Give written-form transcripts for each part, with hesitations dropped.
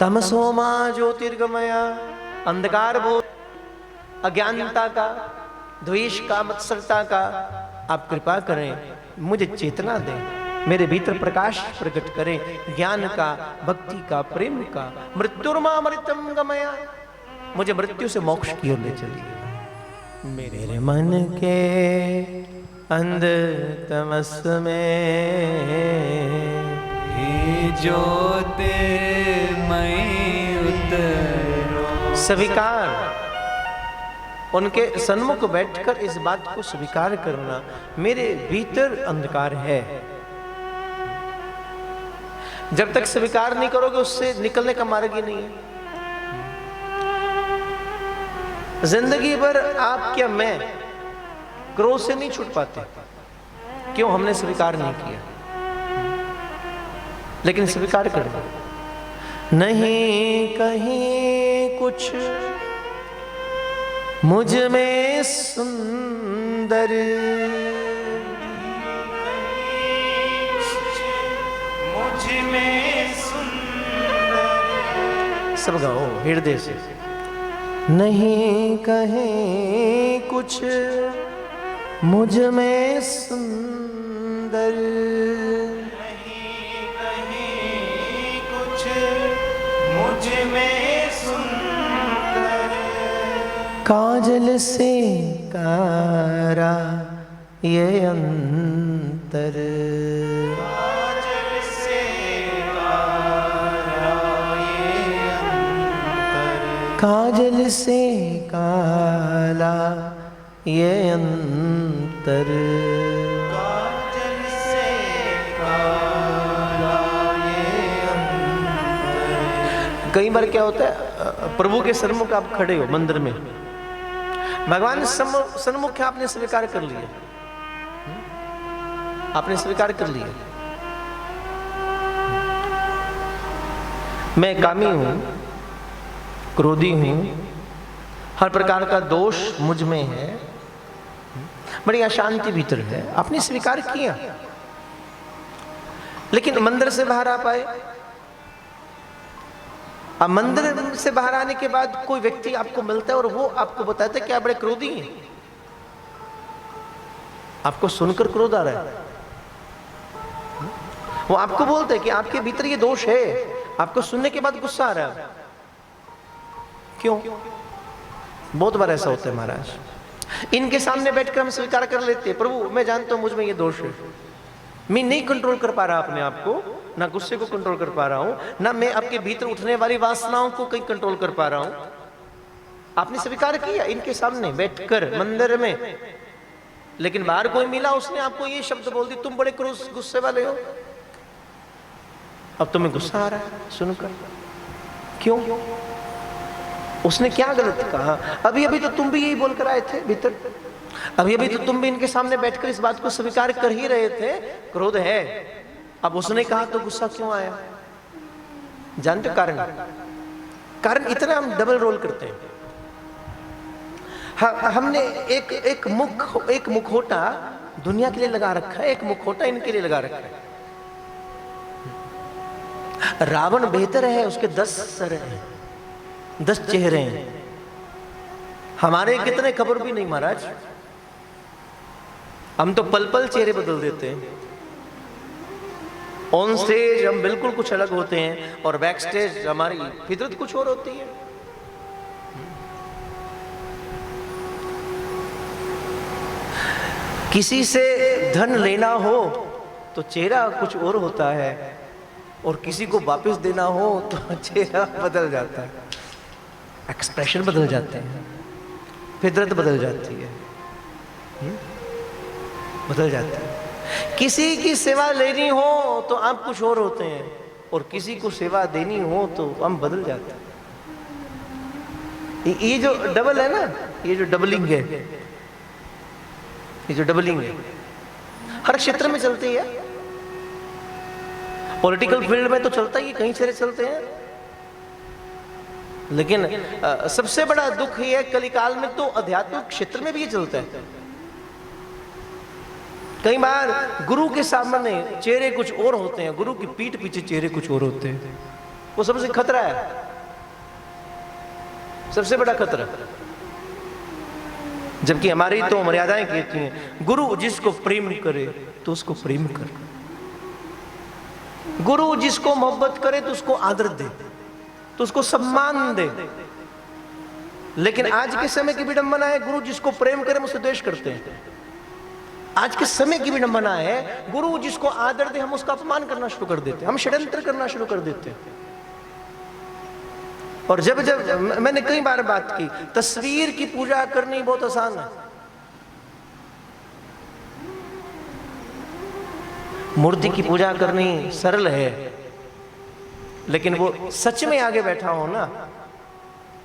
तमसो मा ज्योतिर्गमया, अंधकार वो अज्ञानता का, द्वेष का, मत्सरता का आप कृपा करें, मुझे चेतना दें, मेरे भीतर प्रकाश प्रकट करें, ज्ञान का, भक्ति का, प्रेम का। मृत्युर्मामृतम गमया, मुझे मृत्यु से मोक्ष की ओर ले चलिए। मेरे मन के अंध तमस में ज्योतिर्मयी उतरो। स्वीकार, उनके सन्मुख बैठकर इस बात को स्वीकार करना, मेरे भीतर अंधकार है। जब तक स्वीकार नहीं करोगे उससे निकलने का मार्ग ही नहीं है। जिंदगी भर आप क्या मैं क्रोध से नहीं छूट पाते, क्यों? हमने स्वीकार नहीं किया। लेकिन स्वीकार कर दो, नहीं कहीं कुछ मुझ में सुंदर, मुझ में सुंदर, सब गाओ हृदय से। नहीं कहीं कुछ मुझ में सुंदर, नहीं कहीं कुछ मुझ में सुंदर, काजल से कारा ये अंतर, काजल से कारा ये अंतर, काजल से काला ये अंतर, काजल से काला ये अंतर। कई बार क्या होता है, प्रभु के सन्मुख आप खड़े हो मंदिर में, भगवान सन्मुख आपने स्वीकार कर लिया, आपने स्वीकार कर लिया, मैं कामी हूं, क्रोधी हूं, हर प्रकार का दोष मुझ में है, बड़ी अशांति भीतर है, आपने स्वीकार किया। लेकिन मंदिर से बाहर आ पाए? अब मंदिर से बाहर आने के बाद कोई व्यक्ति आपको मिलता है और वो आपको बताता है कि आप बड़े क्रोधी हैं, आपको सुनकर क्रोध आ रहा है, वो आपको बोलते हैं कि आपके भीतर ये दोष है, आपको सुनने के बाद गुस्सा आ रहा है। क्यों? बहुत बार ऐसा होता है महाराज, इनके सामने बैठकर हम स्वीकार कर लेते हैं, प्रभु मैं जानता हूं मुझ में ये दोष है, मैं नहीं कंट्रोल कर पा रहा अपने आप को, ना गुस्से को कंट्रोल कर पा रहा हूं, ना मैं आपके भीतर उठने वाली वासनाओं को कहीं कंट्रोल कर पा रहा हूं। आपने स्वीकार किया इनके सामने बैठकर मंदिर में, लेकिन बाहर कोई मिला, उसने आपको ये शब्द बोल दी, तुम बड़े गुस्से वाले हो, अब तुम्हें गुस्सा आ रहा है सुनकर। क्यों? उसने क्या गलत कहा? अभी अभी तो तुम भी यही बोलकर आए थे भीतर, अभी अभी तो तुम भी इनके सामने बैठकर इस बात को स्वीकार कर ही रहे थे, क्रोध है। अब उसने कहा तो गुस्सा क्यों आया? जानते हो कारण? कारण इतना हम डबल रोल करते हैं। हमने एक मुखौटा दुनिया के लिए लगा रखा है, एक मुखौटा इनके लिए लगा रखा है। रावण बेहतर है, उसके 10 सर हैं, 10 चेहरे हैं, हमारे कितने खबर भी नहीं महाराज, हम तो पल पल चेहरे बदल देते हैं। ऑन स्टेज हम बिल्कुल कुछ अलग होते हैं और बैक स्टेज हमारी फितरत कुछ और होती है। किसी से धन लेना हो तो चेहरा कुछ और होता है, और किसी को वापस देना हो तो चेहरा बदल जाता है, एक्सप्रेशन बदल जाते हैं, फितरत बदल जाती है, बदल जाती है। किसी की सेवा लेनी हो तो आप कुछ और होते हैं, और किसी को सेवा देनी हो तो हम बदल जाते हैं। ये जो डबल है ना, ये जो डबलिंग है, ये जो डबलिंग है हर क्षेत्र में चलती है। पॉलिटिकल फील्ड में तो चलता ही, कई सारे चलते हैं, लेकिन सबसे बड़ा दुख ये है कलिकाल में तो आध्यात्मिक क्षेत्र में भी ये चलता है। कई बार गुरु के सामने चेहरे कुछ और होते हैं, गुरु की पीठ पीछे चेहरे कुछ और होते हैं। वो सबसे खतरा है, सबसे बड़ा खतरा। जबकि हमारी तो मर्यादाएं कहती हैं गुरु जिसको प्रेम करे तो उसको प्रेम कर, गुरु जिसको मोहब्बत करे तो उसको आदर दे, तो उसको सम्मान दे। लेकिन आज के समय की विडंबना है गुरु जिसको प्रेम करे मुझसे द्वेष करते हैं। आज के समय की विडंबना है गुरु जिसको आदर दे हम उसका अपमान करना शुरू कर देते हैं, हम षड्यंत्र करना शुरू कर देते हैं। और जब जब मैंने कई बार बात की, तस्वीर की पूजा करनी बहुत आसान है, मूर्ति की पूजा करनी सरल है, लेकिन वो सच में आगे बैठा हो ना,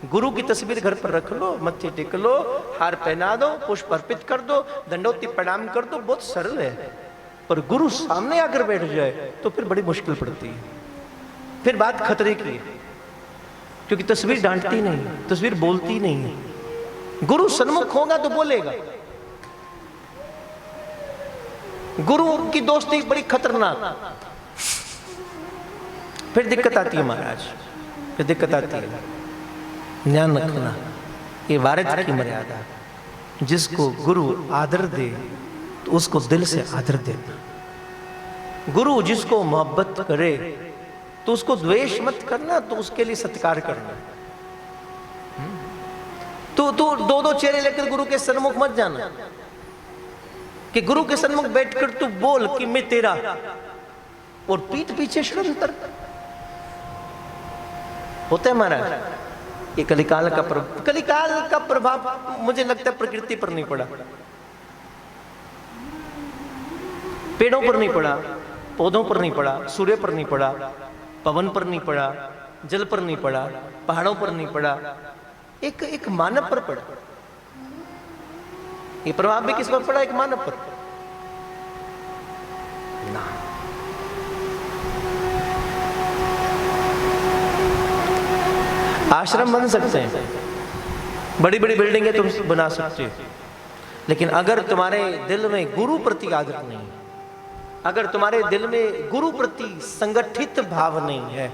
गुरु की तस्वीर घर पर रख लो, मत्थे टेक लो, हार पहना दो, पुष्प अर्पित कर दो, दंडोती प्रणाम कर दो, बहुत सरल है। पर गुरु सामने आकर बैठ जाए तो फिर बड़ी मुश्किल पड़ती है, फिर बात खतरे की है, क्योंकि तस्वीर डांटती नहीं, तस्वीर बोलती नहीं है। गुरु सन्मुख होगा तो बोलेगा। गुरु की दोस्ती बड़ी खतरनाक, फिर दिक्कत आती है महाराज, फिर दिक्कत आती है। ध्यान रखना, ये वारिद की मर्यादा, जिसको गुरु आदर दे तो उसको दिल से आदर देना। गुरु जिसको मोहब्बत करे तो उसको द्वेष मत करना, तो उसके लिए सत्कार करना। तो दो दो चेहरे लेकर गुरु के सन्मुख मत जाना कि गुरु के सन्मुख बैठकर तू बोल कि मैं तेरा, और पीठ पीछे षड्यंत्र होता है महाराज। ये कलिकाल का प्रभाव मुझे लगता है प्रकृति पर नहीं पड़ा, पेड़ों पर नहीं पड़ा, पौधों पर नहीं पड़ा, सूर्य पर नहीं पड़ा, पवन पर नहीं पड़ा, जल पर नहीं पड़ा, पहाड़ों पर नहीं पड़ा, एक मानव पर पड़ा। ये प्रभाव भी किस पर पड़ा? एक मानव पर ना। आश्रम बन सकते हैं, बड़ी बड़ी बिल्डिंगें तुम बना सकते हो, लेकिन अगर तुम्हारे दिल में गुरु प्रति आदर नहीं, अगर तुम्हारे दिल में गुरु प्रति संगठित भाव नहीं है,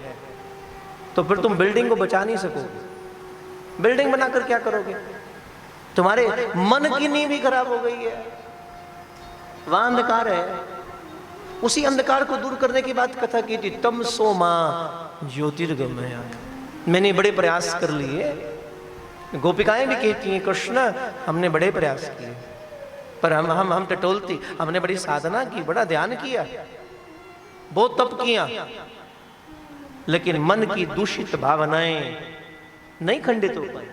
तो फिर तुम बिल्डिंग को बचा नहीं सकोगे। बिल्डिंग बनाकर क्या करोगे? तुम्हारे मन की नींव भी खराब हो गई है, वहां अंधकार है। उसी अंधकार को दूर करने की बात कथा की थी, तम सो मां ज्योतिर्गमय। मैंने बड़े प्रयास कर लिए, गोपिकाएं भी कहती हैं कृष्ण हमने बड़े प्रयास किए, पर हम टटोलती, हमने बड़ी साधना की, बड़ा ध्यान किया, बहुत तप किया, लेकिन मन की दूषित भावनाएं नहीं खंडित हो पाई,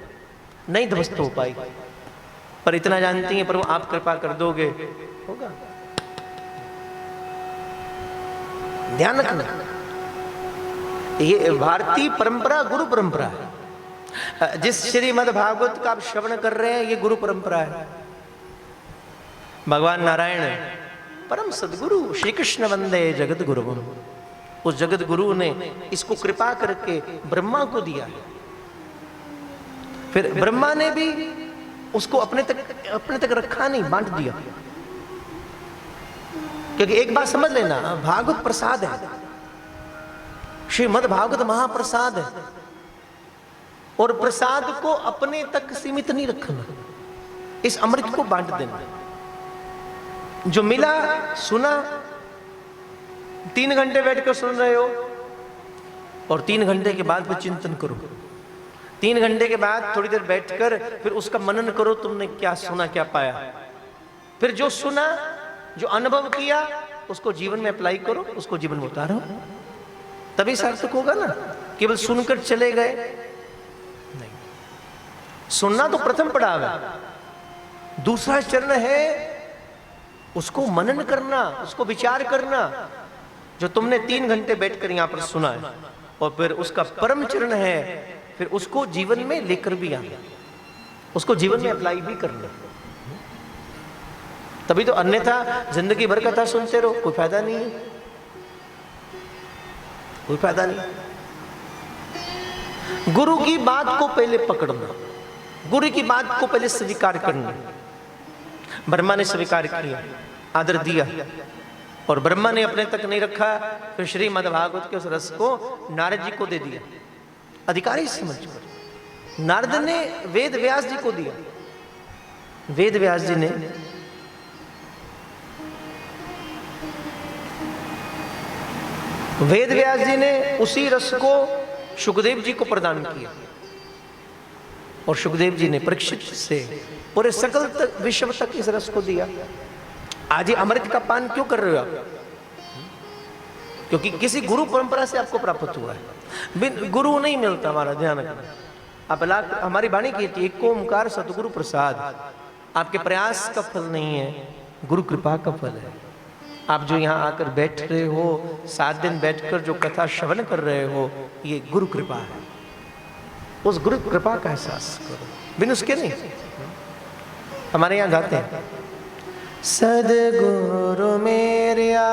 नहीं ध्वस्त हो पाई। पर इतना जानती हैं प्रभु आप कृपा कर दोगे, होगा। ध्यान रखना, ये भारतीय परंपरा गुरु परंपरा है। जिस श्रीमद् भागवत का आप श्रवण कर रहे हैं, ये गुरु परंपरा है। भगवान नारायण परम सदगुरु श्री कृष्ण वंदे जगत गुरु, उस जगत गुरु ने इसको कृपा करके ब्रह्मा को दिया। फिर ब्रह्मा ने भी उसको अपने तक रखा नहीं, बांट दिया। क्योंकि एक बात समझ लेना, भागवत प्रसाद है, श्रीमद् भागवत महाप्रसाद है, और प्रसाद को अपने तक सीमित नहीं रखना, इस अमृत को बांट देना। जो मिला सुना, 3 घंटे बैठकर सुन रहे हो, और 3 घंटे के बाद फिर चिंतन करो। 3 घंटे के बाद थोड़ी देर बैठकर फिर उसका मनन करो, तुमने क्या सुना, क्या पाया। फिर जो सुना, जो अनुभव किया, उसको जीवन में अप्लाई करो, उसको जीवन में उतारो, तभी सार्थक होगा ना। केवल सुनकर चले गए नहीं। सुनना तो प्रथम पड़ाव है, दूसरा चरण है उसको मनन करना, उसको विचार करना। जो तुमने 3 घंटे बैठकर यहां पर सुना है, और फिर उसका परम चरण है फिर उसको जीवन में लेकर भी आना, उसको जीवन में अप्लाई भी करना। तभी तो, अन्यथा जिंदगी भर कथा सुनते रहो, कोई फायदा नहीं है, कोई फायदा नहीं। गुरु की बात को पहले पकड़ना, गुरु की बात को पहले स्वीकार करना। ब्रह्मा ने स्वीकार किया, आदर दिया, और ब्रह्मा ने अपने तक नहीं रखा, फिर श्रीमद् भागवत के उस रस को नारद जी को दे दिया, अधिकारी समझकर। नारद ने वेद व्यास जी को दिया। वेद व्यास जी ने उसी रस को सुखदेव जी को प्रदान किया, और सुखदेव जी ने परीक्षित से पूरे सकल तक विश्व तक इस रस को दिया। आज ये अमृत का पान क्यों कर रहे हो आप? क्योंकि किसी गुरु परंपरा से आपको प्राप्त हुआ है। गुरु नहीं मिलता, हमारा ध्यान रखना। आप हमारी वाणी की थी, एक ओंकार सतगुरु प्रसाद। आपके प्रयास का फल नहीं है, गुरु कृपा का फल है। आप जो यहाँ आकर बैठ रहे हो, 7 दिन बैठकर जो कथा श्रवण कर रहे हो, ये गुरु कृपा है। उस गुरु कृपा का एहसास करो, बिन उसके नहीं। हमारे यहाँ गाते हैं, सदगुरु मेरिया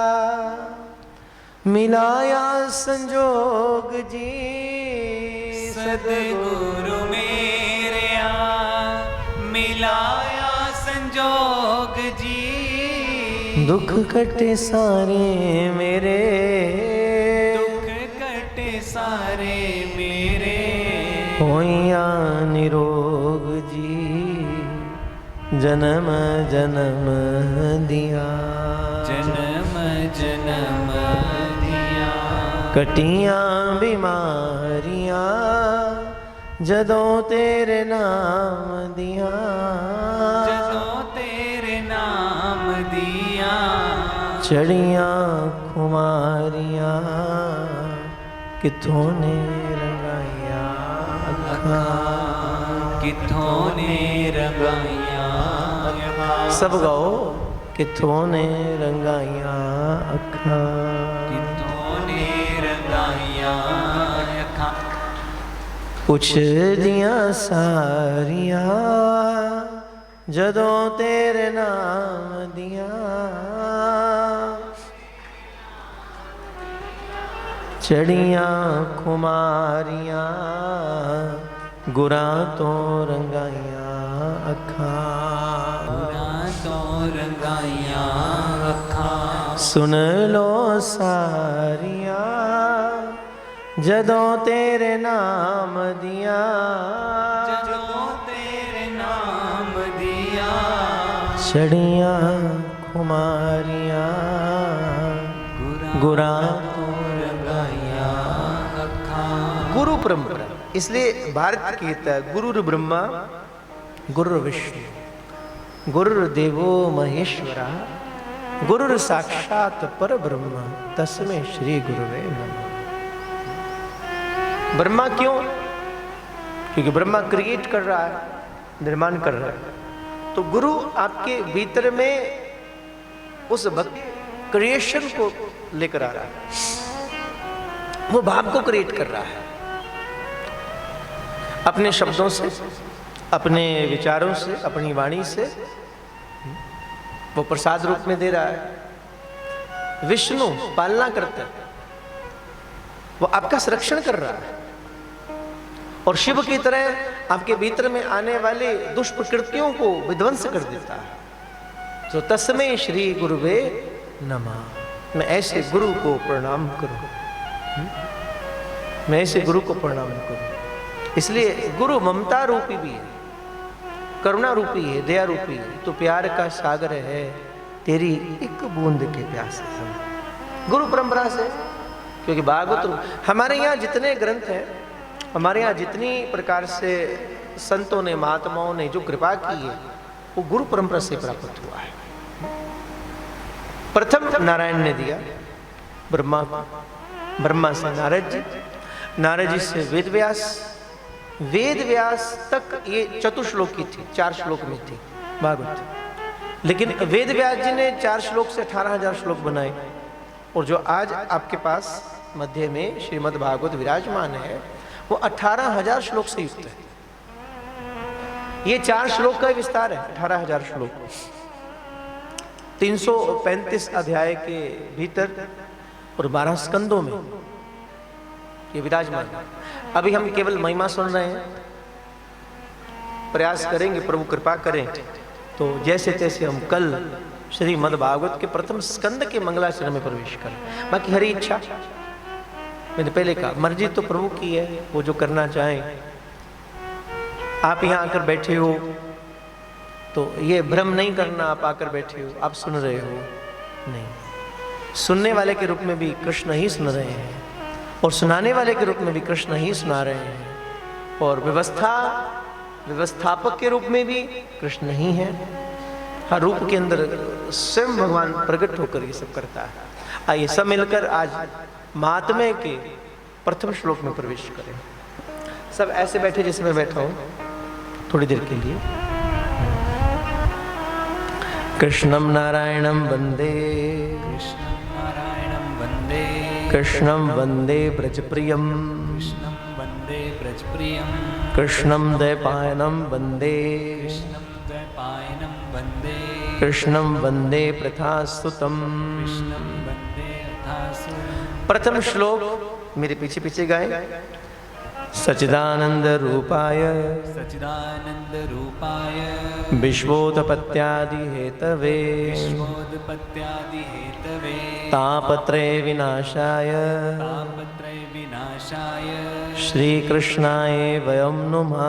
मिलाया संजोग जी, सदगुरु मेरिया मिलाया संजोग जी। दुख कटे सारे मेरे, दुख कटे सारे मेरे। होइया निरोग जी, जन्म जन्म दिया, जन्म जन्म दिया। कटियां बीमारियां जदों तेरे नाम दिया, जदों तेरे नाम दिया। चढ़ियां खुमारियां किथों ने रंगाइया अखां, किथों ने रंगाइया। सब गाओ, किथों ने रंगाइया अखां, किथों ने रंगाइया अखां। पुछ दियां सारियां जदों तेरे नाम दिया, चढ़ियां खुमारियां गुरां तो रंगाइया अखां, गुरां तो रंगाइया अखां। सुन लो सारियां जदों तेरे नाम दिया, जदों तेरे नाम दिया। चढ़ियां खुमारियां गुरां तो रंगाइया अखां। गुरु परंपरा। इसलिए भारत कहता है गुरुर ब्रह्मा गुरुर विष्णु गुरुर्देवो महेश्वरा गुरुर साक्षात पर ब्रह्म तस्मै श्री गुरुवे नमः। ब्रह्मा क्यों? क्योंकि ब्रह्मा क्रिएट कर रहा है, निर्माण कर रहा है। तो गुरु आपके भीतर में उस क्रिएशन को लेकर आ रहा है, वो भाव को क्रिएट कर रहा है अपने शब्दों से, अपने विचारों से, अपनी वाणी से। वो प्रसाद रूप में दे रहा है। विष्णु पालना करता है, वो आपका संरक्षण कर रहा है। और शिव की तरह आपके भीतर में आने वाले दुष्प्रकृतियों को विध्वंस कर देता है। तो तस्मै श्री गुरुवे नमः। मैं ऐसे गुरु को प्रणाम करूं, मैं ऐसे गुरु को प्रणाम करूं। इसलिए गुरु ममता रूपी भी है, करुणा रूपी है, दया रूपी है। तो प्यार का सागर है तेरी एक बूंद के प्यासे हम। गुरु परंपरा से, क्योंकि भागवत हमारे यहाँ जितने ग्रंथ हैं, हमारे यहाँ जितनी प्रकार से संतों ने, महात्माओं ने जो कृपा की है, वो गुरु परंपरा से प्राप्त हुआ है। प्रथम नारायण ने दिया ब्रह्मा को, ब्रह्मा से नारद जी, नारद जी से वेद व्यास, वेद व्यास तक ये चतुश्लोकी थी, 4 श्लोक में थी भागवत। लेकिन वेद व्यास जी ने 4 श्लोक से 18,000 श्लोक बनाए। और जो आज आपके पास मध्य में श्रीमद् भागवत विराजमान है, वो 18,000 श्लोक से युक्त है। ये 4 श्लोक का विस्तार है, 18,000 श्लोक 335 अध्याय के भीतर और 12 स्कंदों में ये विराजमान है। अभी हम केवल महिमा सुन रहे हैं, प्रयास करेंगे, प्रभु कृपा करें तो जैसे तैसे हम कल श्रीमद् भागवत के प्रथम स्कंद के मंगलाचरण में प्रवेश करें। बाकी हरी इच्छा, मैंने पहले कहा मर्जी तो प्रभु की है, वो जो करना चाहे। आप यहाँ आकर बैठे हो तो ये भ्रम नहीं करना, आप आकर बैठे हो, आप सुन रहे हो, नहीं, सुनने वाले के रूप में भी कृष्ण ही सुन रहे हैं और सुनाने वाले के रूप में भी कृष्ण ही सुना रहे हैं और व्यवस्थापक के रूप में भी कृष्ण ही है। हर रूप के अंदर स्वयं भगवान प्रकट होकर ये सब करता है। आइए सब मिलकर आज महात्म्य के प्रथम श्लोक में प्रवेश करें। सब ऐसे बैठे जैसे मैं बैठा हूं थोड़ी देर के लिए। कृष्णं नारायणं वंदे, कृष्णं नारायणं वन्दे, कृष्णं वंदे ब्रजप्रियं, कृष्णं वन्दे व्रजप्रियं, कृष्णं द्वैपायनं वंदे, कृष्णं द्वैपायनं वन्दे, कृष्णं वंदे प्रथास्तुतं। कृष्णं वन्दे यथासुरम्। प्रथम श्लोक मेरे पीछे पीछे गाएं। सच्चिदानंद रूपाय सच्चिदानन्दरूपाय विश्वोत्पत्त्यादि हेतवे विश्वोत्पत्त्यादिहेतवे तापत्रय विनाशाय तापत्रयविनाशाय श्रीकृष्णाय वयं नुमः।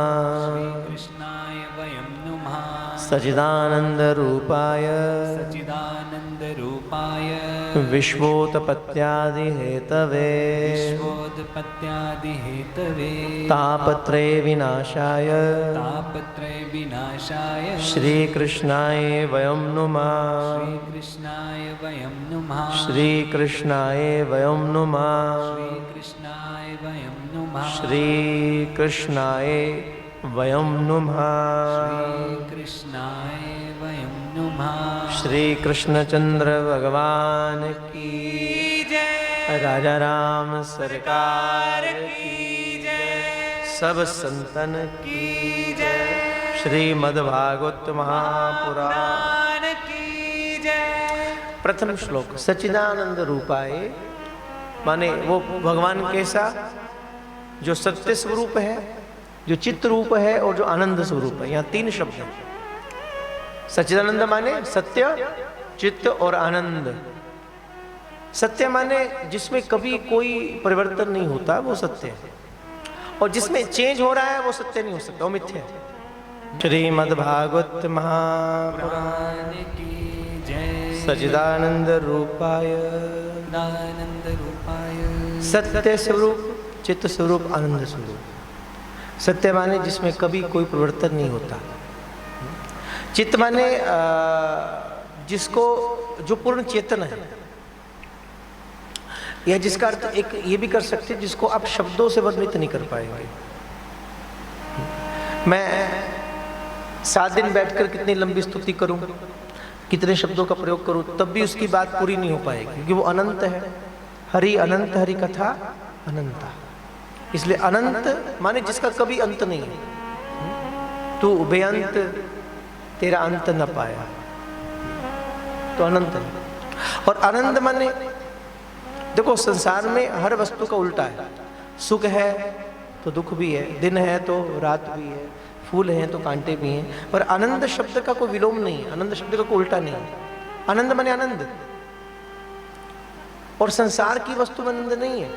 कृष्णाय वयं नुमः। सच्चिदानंद रूपाय सच्चिदानन्दरूपाय विश्वोत्पत्त्यादि हेतवे विश्वोत्पत्त्यादिहेतवे तापत्रय विनाशाय तापत्रयविनाशाय श्रीकृष्णाय वयं नुमः। श्रीकृष्णाय वयं नुमः। श्रीकृष्णाय वयं नुमः। श्रीकृष्णाय वयं नुमः। श्रीकृष्णाय वयं नुमः। श्रीकृष्णाय वयं नुमः। श्री कृष्णचंद्र भगवान की जय। राजा राम सरकार की जय। सब संतन की जय। श्रीमद् भागवत महापुराण की जय। प्रथम श्लोक सच्चिदानंद रूपाय माने वो भगवान कैसा जो सत्य स्वरूप है, जो चित्त रूप है और जो आनंद स्वरूप है। यहाँ तीन शब्द हैं। सच्चिदानंद माने सत्य, चित्त और आनंद। सत्य माने जिसमें कभी कोई परिवर्तन नहीं होता, वो सत्य है, और जिसमें चेंज हो रहा है वो सत्य नहीं हो सकता, वो मिथ्या है। श्रीमद् भागवत महापुराण की जय। सच्चिदानंद रूपाय सच्चिदानन्दरूपाय सत्य स्वरूप, चित्त स्वरूप, आनंद स्वरूप। सत्य माने जिसमें कभी कोई परिवर्तन नहीं होता। चित्त माने जिसको जो पूर्ण चेतन है, या जिसका अर्थ एक ये भी कर सकते हैं जिसको आप शब्दों से वर्णित नहीं कर पाएंगे। मैं 7 दिन बैठकर कितनी लंबी स्तुति करूं, कितने शब्दों का प्रयोग करूं, तब भी उसकी बात पूरी नहीं हो पाएगी, क्योंकि वो अनंत है। हरि अनंत, हरि कथा अनंता। इसलिए अनंत माने जिसका कभी अंत नहीं है। तू बेअंत, तेरा अंत न पाया, तो अनंत है। और आनंद माने देखो संसार में हर वस्तु का उल्टा है। सुख है तो दुख भी है, दिन है तो रात भी है, फूल हैं तो कांटे भी हैं। पर आनंद शब्द का कोई विलोम नहीं है, आनंद शब्द का कोई उल्टा नहीं है। आनंद माने आनंद, और संसार की वस्तु में आनंद नहीं है।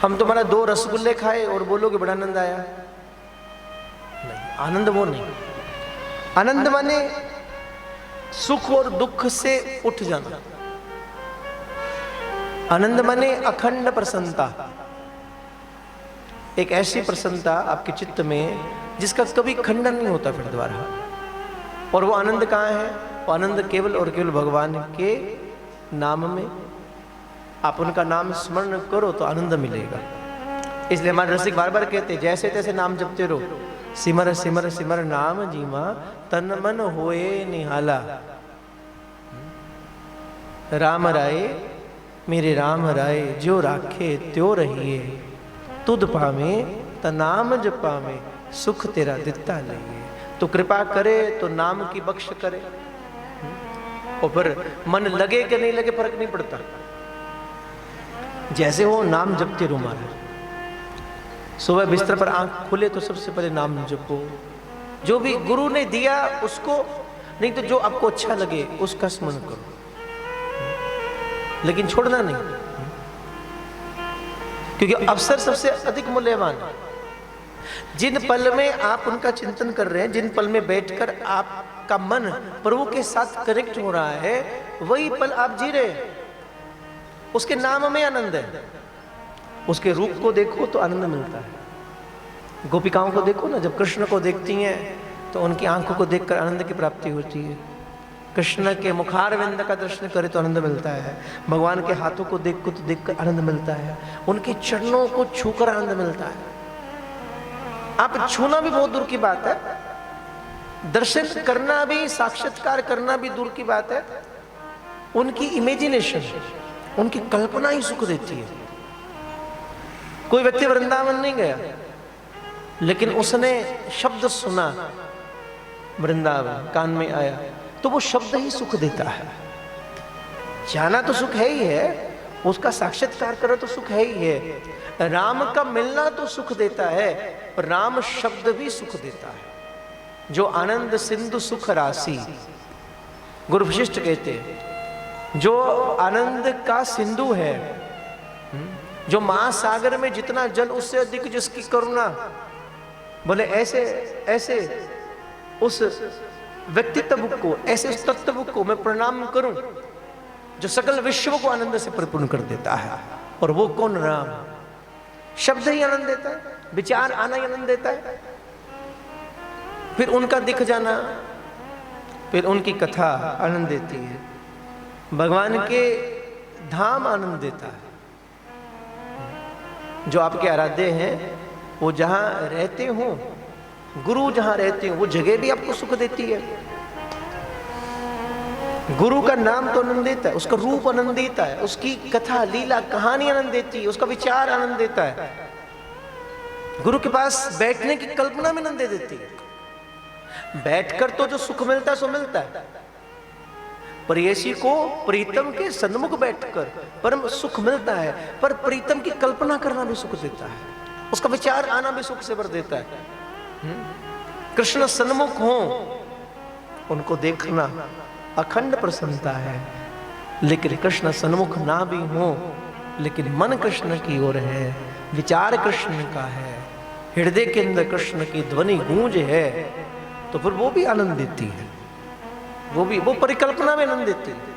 हम तुम्हारा 2 रसगुल्ले खाए और बोलोगे बड़ा आनंद आया, नहीं, आनंद वो नहीं। आनंद माने सुख और दुख से उठ जाना। आनंद माने अखंड प्रसन्नता, एक ऐसी प्रसन्नता आपके चित्त में जिसका कभी खंडन नहीं होता फिर दोबारा। और वो आनंद कहाँ है? वो आनंद केवल और केवल भगवान के नाम में। आप उनका नाम स्मरण करो तो आनंद मिलेगा। इसलिए हमारे रसिक बार बार कहते जैसे तैसे नाम जपते रहो। सिमर सिमर सिमर नाम जीमा, तन मन होए निहाला। राम राय मेरे राम राय, जो राखे त्यो रहिए। तुद पावे त नाम जपावे, सुख तेरा दिता लइए। तो कृपा करे तो नाम की बख्श करे, और फिर मन लगे कि नहीं लगे फर्क नहीं पड़ता। जैसे हो नाम जपते रहो महाराज। सुबह बिस्तर पर आंख खुले तो सबसे पहले नाम जपो। जो भी गुरु ने दिया उसको नहीं तो जो आपको अच्छा लगे उसका स्मरण करो, लेकिन छोड़ना नहीं, क्योंकि अवसर सबसे अधिक मूल्यवान है। जिन पल में आप उनका चिंतन कर रहे हैं, जिन पल में बैठकर आपका मन प्रभु के साथ कनेक्ट हो रहा है, वही पल आप जी रहे हैं। उसके नाम में आनंद है। उसके रूप को देखो तो आनंद मिलता है। गोपिकाओं को देखो ना, जब कृष्ण को देखती हैं तो उनकी आंखों को देखकर आनंद की प्राप्ति होती है। कृष्ण के मुखारविंद का दर्शन करे तो आनंद मिलता है। भगवान के हाथों को देखकर आनंद मिलता है। उनके चरणों को छूकर आनंद मिलता है। आप छूना भी बहुत दूर की बात है, दर्शन करना भी, साक्षात्कार करना भी दूर की बात है। उनकी इमेजिनेशन, उनकी कल्पना ही सुख देती है। कोई व्यक्ति वृंदावन नहीं गया, लेकिन उसने शब्द सुना, वृंदावन कान में आया, तो वो शब्द ही सुख देता है। जाना तो सुख है ही है, उसका साक्षात्कार करो तो सुख है ही है। राम का मिलना तो सुख देता है, पर राम शब्द भी सुख देता है। जो आनंद सिंधु सुख राशि, गुरु वशिष्ठ कहते हैं, जो आनंद का सिंधु है, जो महासागर में जितना जल उससे अधिक जिसकी करुणा, बोले ऐसे ऐसे उस व्यक्तित्व को, ऐसे उस तत्व को मैं प्रणाम करूं जो सकल विश्व को आनंद से परिपूर्ण कर देता है। और वो कौन? राम। शब्द ही आनंद देता है, विचार आना ही आनंद देता है, फिर उनका दिख जाना, फिर उनकी कथा आनंद देती है, भगवान के धाम आनंद देता है। जो आपके आराध्य हैं वो जहां रहते हो, गुरु जहां रहते हो, वो जगह भी आपको सुख देती है। गुरु का नाम तो आनंद देता है, उसका रूप आनंद देता है, उसकी कथा लीला कहानी आनंद देती है, उसका विचार आनंद देता है। गुरु के पास बैठने की कल्पना में आनंद दे देती है। बैठकर तो जो सुख मिलता है सो मिलता है, प्रेयसी को प्रीतम के सन्मुख बैठकर परम सुख मिलता है, पर प्रीतम की कल्पना करना भी सुख देता है, उसका विचार आना भी सुख से भर देता है। कृष्ण सन्मुख हो, उनको देखना अखंड प्रसन्नता है। लेकिन कृष्ण सन्मुख ना भी हो, लेकिन मन कृष्ण की ओर है, विचार कृष्ण का है, हृदय के अंदर कृष्ण की ध्वनि गूंज है, तो फिर वो भी आनंद देती है। वो परिकल्पना में आनंद देती है।